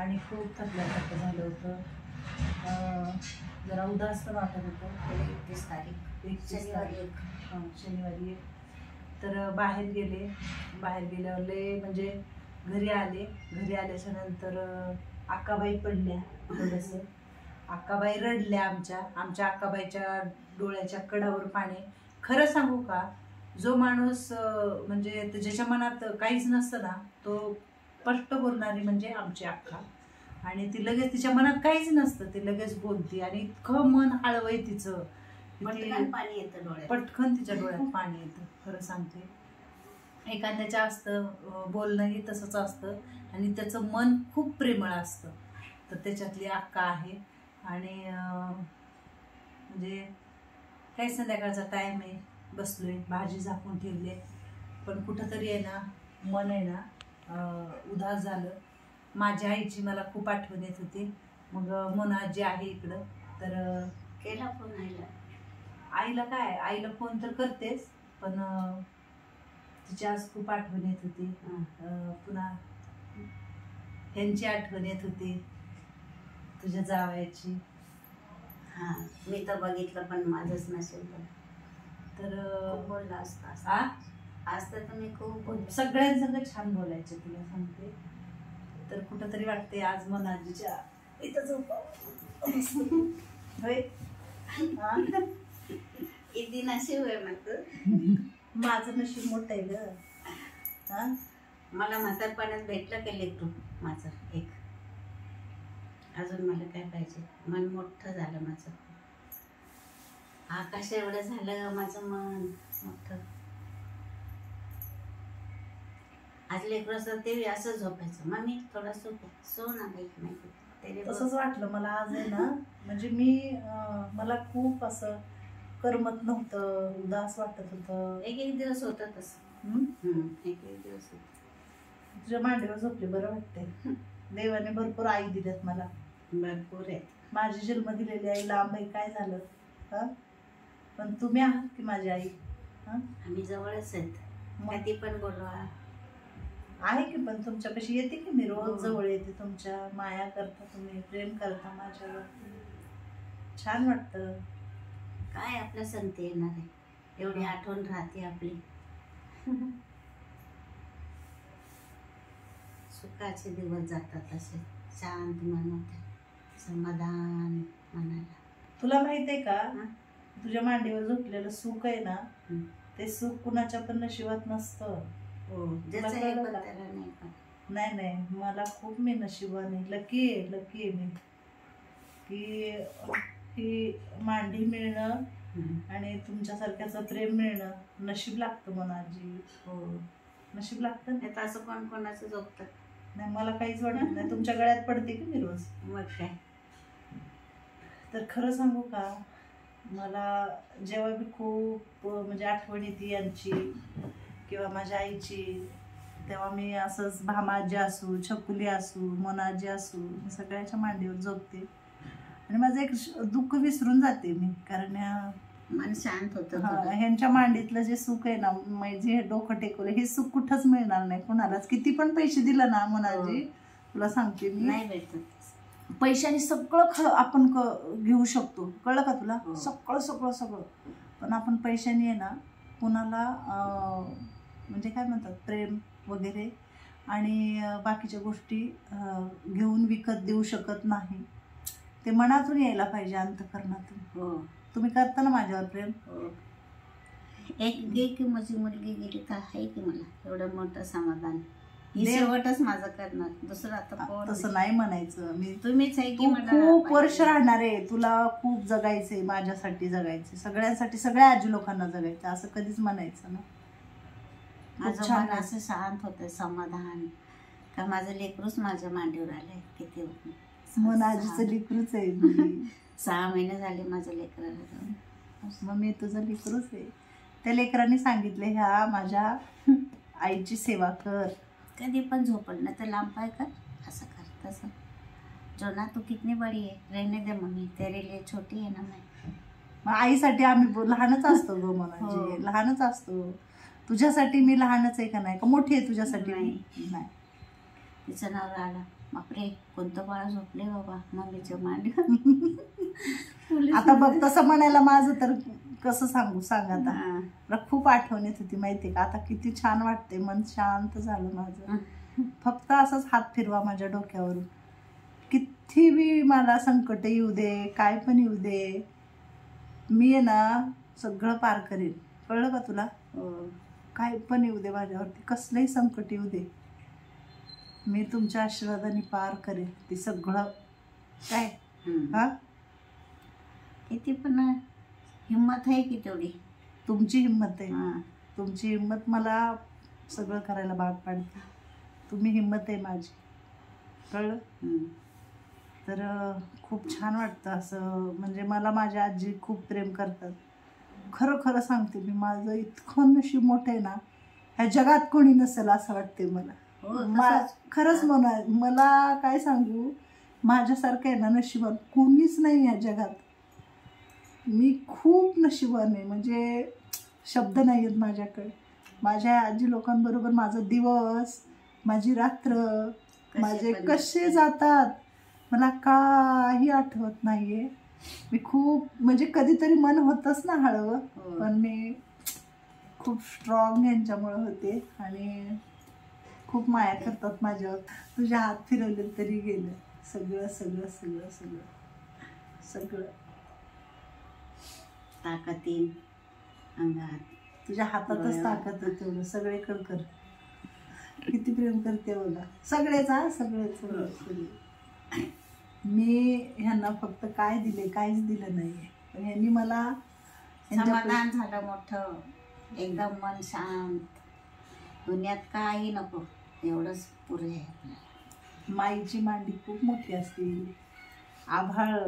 आणि खूप थकल्यासारखं झालं होतं. जरा उदास पण वाटत होतं. 31 तारीख 31 तारीख शनिवारी. तर बाहेर गेल्यावर लय म्हणजे घरी आल्याच्या नंतर अक्काबाई पडल्या थोडंसं. अक्काबाई रडल्या. आमच्या अक्काबाईच्या डोळ्याच्या कडावर पाणी. खरं सांगू का, जो माणूस म्हणजे ज्याच्या मनात काहीच नसतं ना, तो स्पष्ट बोलणारी म्हणजे आमची अक्का. आणि ती लगेच, तिच्या मनात काहीच नसतं, ती लगेच बोलते. आणि इतकं मन हळवय तिचं, पाणी येतं डोळ्यात, पटकन तिच्या डोळ्यात पाणी येतं. खरं सांगते, एखाद्याच्या असतं बोलणंही तसंच असतं आणि त्याचं मन खूप प्रेमळ असतं. तर त्याच्यातली अक्का आहे. आणि म्हणजे काही संध्याकाळचा टाईम आहे, बसलोय, भाजी झाकून ठेवली, पण कुठंतरी आहे ना मन आहे ना उदास झालं. माझ्या आईची मला खूप आठवण येत होती. मग मोना आजी आहे इकडं, तर केला फोन आईला काय, आईला फोन तर करतेच, पण तिची आज खूप आठवण येत होती. पुन्हा ह्यांची आठवण येत होती, तुझ्या जावयाची. हा, मी तर बघितलं पण माझंच नसेल. तर बोलला असता आज तर तुम्ही खूप सगळ्यांसंग छान बोलायचे, तुला सांगते. तर कुठंतरी वाटते आज मोनाजीच्या इथं झोपावं. होय, किती नशीब आहे माझं. माझं नशीब मोठं आहे ग. मला म्हातारपणात भेटलं का लेकरू माझं एक. अजून मला काय पाहिजे, मन मोठं झालं माझं. आकाश एवढं झालं माझं मन मोठं. आज लेकरू असं ते असं झोपायचं, मम्मी थोडा सो ना बाई. नाही तसंच वाटलं मला आज आहे ना. म्हणजे मला खूप असं करमत नव्हतं, उदास वाटत होतं. एक दिवस होतं तसं. एक दिवस होतं. तुझ्या मांडीवर झोपले बरं वाटते. देवाने भरपूर आई दिल्यात मला, भरपूर आहे. माझी जन्म दिलेली आई लांब आहे, काय झालं. पण तुम्ही आहात की माझी आई. आम्ही जवळच आहेत, कधी पण बोलवा. आहे की, पण तुमच्यापाशी येते की मी रोज जवळ येते. तुमच्या माया करता, तुम्ही प्रेम करता माझ्यावर, छान वाटतं. काय आपल्या संगती येणार आहे, एवढी आठवण राहते आपली. सुखाचे दिवस जातात असे शांत मनात, समाधान मनाला. तुला माहित आहे का, तुझ्या मांडीवर झोपलेलं सुख आहे ना, ते सुख कुणाच्या पण नशिबात नसतं. नाही, मला खूप, मी नशिबाने लकी आहे मी, की मांडी मिळणं आणि तुमच्यासारख्याचं प्रेम मिळणं नशीब लागतं मोनाजी. हो, नशीब लागतं. नाही तर असं कोणाचं झोपतं. नाही, मला काहीच वाटत नाही. तुमच्या गळ्यात पडते की मी रोज. मग काय. तर खरं सांगू का, मला जेव्हा मी खूप म्हणजे आठवण येते यांची किंवा माझ्या आईची, तेव्हा मी असंच भामाजी असू, छकुली असू, मोनाजी असू, सगळ्याच्या मांडीवर झोपते आणि माझं एक दुःख विसरून जाते मी. कारण मन शांत होतं. ह्यांच्या मांडीतलं जे सुख आहे ना, जे डोकं टेकवलं, हे सुख कुठंच मिळणार नाही कुणालाच. किती पण पैसे दिलं ना मोनाजी, तुला सांगते मी, नाही भेटत. पैशाने सगळं आपण घेऊ शकतो, कळलं का तुला. सगळं पण आपण पैशाने आहे ना कुणाला म्हणजे काय म्हणतात, प्रेम वगैरे आणि बाकीच्या गोष्टी घेऊन विकत देऊ शकत नाही. ते मनातून यायला पाहिजे, अंतःकरणातून. हो, तुम्ही करता ना माझ्यावर प्रेम. एक माझी मुलगी गेली तर आहे की मला एवढं मोठं समाधान. शेवटच माझं करणार, दुसरं आता तसं नाही म्हणायचं. मी तुम्हीच आहे की, खूप वर्ष राहणार आहे, तुला खूप जगायचंय, माझ्यासाठी जगायचं, सगळ्यांसाठी, सगळ्या आजी लोकांना जगायचं, असं कधीच म्हणायचं ना. माझं मन असं शांत होतं, समाधान का माझं लेकरूच माझ्या मांडीवर आलंय. किती मन आजीचं लेकरूच आहे. 6 महिने झाले माझ्या लेकराला जाऊन. मग मी तुझं लेकरूच आहे. त्या लेकरांनी सांगितले, ह्या माझ्या आईची सेवा कर, कधी पण झोपड नाही तर लांब पाय कर, असं कर तसं. जोना तू कितनी बडी आहे, रहने दे मम्मी, तेरे लिए छोटी आहे ना मैं. मग आईसाठी आम्ही लहानच असतो ग मोनाजी, लहानच असतो. तुझ्यासाठी मी लहानच आहे का नाही, का मोठी आहे तुझ्यासाठी. नाही. तिचं नाव आला बापरे कोणतं बाळ झोपले बाबा मम्मीच्या मांडीवर. आता बघ तसं म्हणायला माझं तर कसं सांग आता. हा. मला खूप आठवण येत होती माहितीये का. आता किती छान वाटते, मन शांत झालं माझं. फक्त असंच हात फिरवा माझ्या डोक्यावरून. किती बी मला संकट येऊ दे, काय पण येऊ दे, मी आहे ना सगळं पार करेन. कळलं का तुला. हो. काय पण येऊ दे माझ्यावरती, कसलंही संकट येऊ दे, मी तुमच्या आशीर्वादाने पार करेन ते सगळं. काय हा किती पण हिंमत आहे की तेवढी. तुमची हिंमत आहे. हा. तुमची हिंमत मला सगळं करायला भाग पाडते. तुम्ही हिंमत आहे माझी. कळलं. तर खूप छान वाटतं असं. म्हणजे मला माझ्या आजी खूप प्रेम करतात. खरं खरं सांगते मी, माझं इतकं नशीब मोठं आहे ना, ह्या जगात कोणी नसेल असं वाटते मला. खरंच मला काय सांगू, माझ्यासारखं आहे ना नशिबान कोणीच नाही या जगात. मी खूप नशिबान आहे, म्हणजे शब्द नाही आहेत माझ्याकडे. माझ्या आजी लोकांबरोबर माझा दिवस, माझी रात्र, माझे कसे जातात मला काही आठवत नाहीये. मी खूप म्हणजे कधीतरी मन होतच ना हळवं, पण मी खूप स्ट्रॉंग यांच्यामुळे होते आणि खूप माया करतात माझ्यावर. तुझ्या हात फिरवले तरी गेलं सगळं सगळं सगळं सगळं सगळं. ताकद येईल अंगात. तुझ्या हातातच ताकद आहे, तेवढं सगळीकडे कर. किती प्रेम करते बघा सगळेच. हा सगळेच सगळे. मी ह्यांना फक्त काय दिले, काहीच दिलं नाहीये, पण ह्यांनी मला समाधान झालं मोठं. एकदम मन शांत. दुनियात काही नको, एवढंच पुरे आहे आपल्याला. माईची मांडी खूप मोठी असते. आभाळ,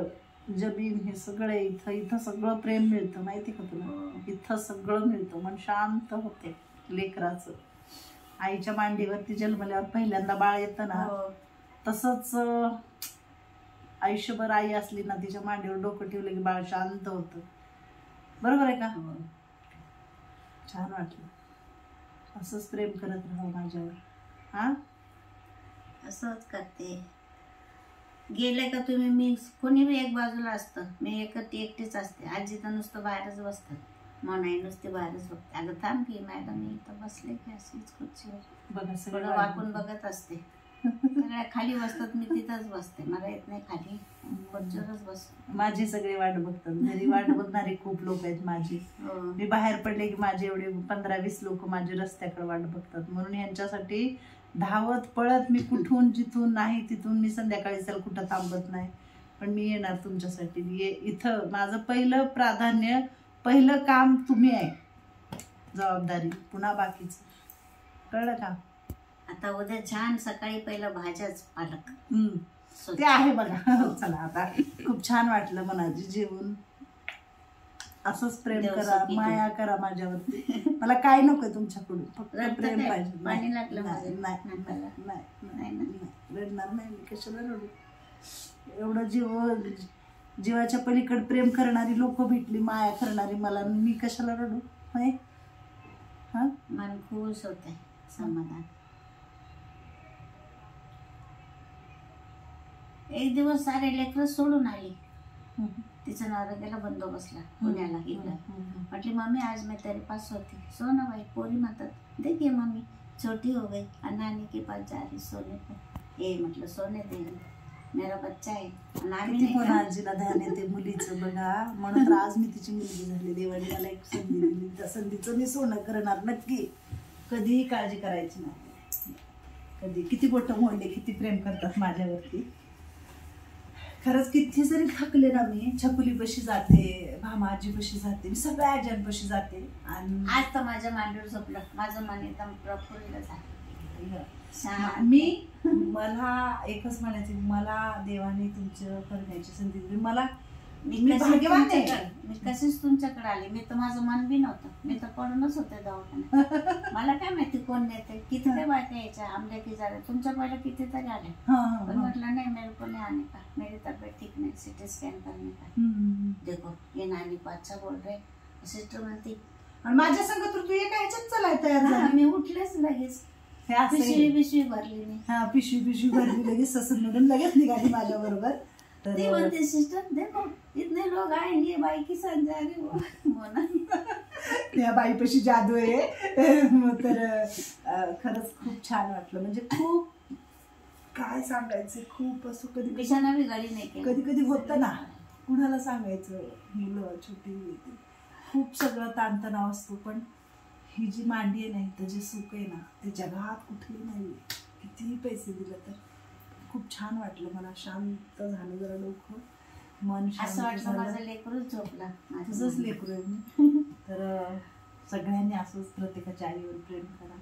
जमीन हे सगळं इथं. इथं सगळं प्रेम मिळतं माहिती का तुला. इथं सगळं मिळतं. मन शांत होते लेकराचं. आईच्या मांडीवरती जन्मल्यावर पहिल्यांदा बाळ येतं ना, तसंच आयुष्यभर आई असली ना, तिच्या मांडीवर डोकं ठेवलं की बाळ शांत होतं. बरोबर आहे का. छान वाटलं. असंच प्रेम करत राहा माझ्यावर. हा असंच करते. गेले का तुम्ही, मी कोणी बी एक बाजूला असतं, मी एकटीच असते. आजी तर नुसतं बाहेरच बसतात. मनाई नुसते बाहेरच बघते. अगं थांब की मॅडम, मी इथं बसले की अशीच खुर्चीवर बघा थोडं वाकून बघत असते. सगळ्या खाली बसतात, मी तिथंच बसते. मला येत नाही खाली, खुर्चीवरच बसते. माझी सगळे वाट बघतात. घरी वाट बघणारे खूप लोक आहेत माझी. मी बाहेर पडले की माझे एवढे 15-20 लोक माझे रस्त्याकडे वाट बघतात. म्हणून यांच्यासाठी धावत पळत मी कुठून जिथून नाही तिथून मी संध्याकाळी चल कुठं थांबत नाही, पण मी येणार तुमच्यासाठी. इथं माझं पहिलं प्राधान्य, पहिलं काम तुम्ही आहे. जबाबदारी पुन्हा बाकीचं. कळलं का. आता उद्या छान सकाळी पहिलं भाज्याच पालक ते आहे बघा. चला आता खूप छान वाटलं मनाची जेवून. असंच प्रेम करा, माया करा माझ्यावरती. मला काय नकोय तुमच्याकडून, फक्त प्रेम पाहिजे. पाणी लागलं नाही रडणार नाही मी. कशाला रडू. एवढं जीवाच्या पलीकडे प्रेम करणारी लोक भेटली, माया करणारी मला, मी कशाला रडू. होय. हा मन खुश होते, समाधान. एक दिवस सारे लेकरं सोडून आली. तिचा नवरा गेला बंदोबस्तला पुण्याला. इकडं म्हटली मम्मी आज मैं तेरे पास सोती. सोना भाई पोरी म्हणतात देखिए मम्मी छोटी हो गई, नानी के पास जा रही सोने पर. ये म्हटलं सोने दे, मेरा बच्चा आहे. किती पण आजीला ध्यान येते मुलीचं बघा. म्हणून तर आज मी तिची मुलगी झाली. देवाने मला एक संधी दिली, त्या संधीचं मी सोनं करणार नक्की. कधीही काळजी करायची नाही. कधी किती बोटं मोडले, किती प्रेम करतात माझ्यावरती. खरंच किती जरी थकले ना, मी छकुलीपाशी जाते, भामाजीपाशी जाते, मी सगळ्या आज्यांपाशी जाते. आणि आज तर माझ्या मांडीवर झोपलं. माझं मन एकदम प्रफुल्ल झालं. मला एकच म्हणायचं, मला देवाने तुमचं करण्याची संधी दिली. मी भाग्यवान आहे. मी कशीच तुमच्याकडे आली. मी तर माझं मन बी नव्हतं. मी तर पडूनच होते दवाखान्यात. मला काय माहिती कोण नेते, किती काय बायका यायच्या आमल्या की झाले. तुमच्या पहिल्या किती तरी आले, पण म्हटलं नाही मेरे को नहीं आने का, मेरी तबीयत ठीक नहीं, सिटी स्कैन करने का. देखो ये नानी को अच्छा बोल रहे. सिस्टर म्हणते माझ्या संग तर तू एका ह्याच्यात चलाय तयार. मी उठलेच लगेच. हे असं पिशवी भरली मी. हा पिशवी भरली लगेच ससूनमधून लगेच निघाली माझ्या बरोबर. तर ती म्हणते सिस्टर देखो इतने लोग आएंगे बाई की साथ जा रहे हो मोना. त्या बाईपाशी जादू आहे. तर खरंच खूप छान वाटलं, म्हणजे खूप काय सांगायचं, खूप असं कधी बिछाना भी गाडी नाही केला. कधी कधी होतं ना, कुणाला सांगायचं, मुलं छोटी होती, खूप सगळं ताणतणाव असतो. पण ही जी मांडी आहे ना, इथं जे सुख आहे ना, ते जगात कुठेही नाही. कितीही पैसे दिले तर खूप छान वाटलं मला, शांत झालं जरा डोकं, मन असं शांत वाटलं झालं. माझं लेकरूच झोपला. तुझंच लेकरू आहे मी. तर सगळ्यांनी असंच प्रत्येकाच्या आईवर प्रेम करा.